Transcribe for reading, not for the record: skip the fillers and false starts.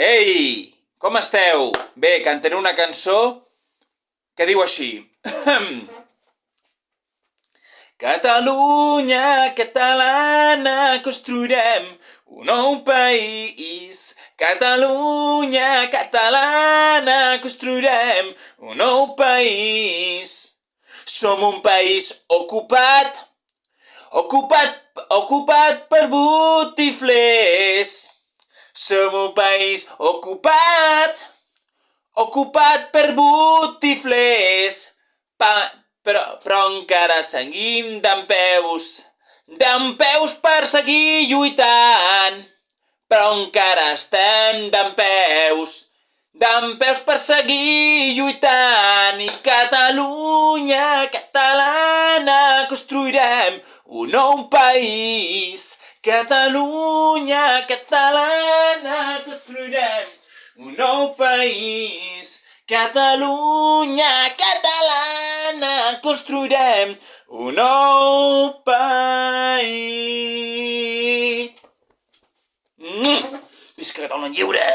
Ei, com esteu? Bé, cantaré una cançó que diu així. Catalunya catalana, construirem un nou país. Catalunya catalana, construirem un nou país. Som un país ocupat per botiflers. Som un país ocupat per botiflers. Però encara seguim dempeus per seguir lluitant. Però encara estem dempeus per seguir lluitant. I Catalunya catalana, construirem un nou país. Catalunya catalana, construirem un nou país. Catalunya catalana, construirem un nou país. Visca Catalunya lliure!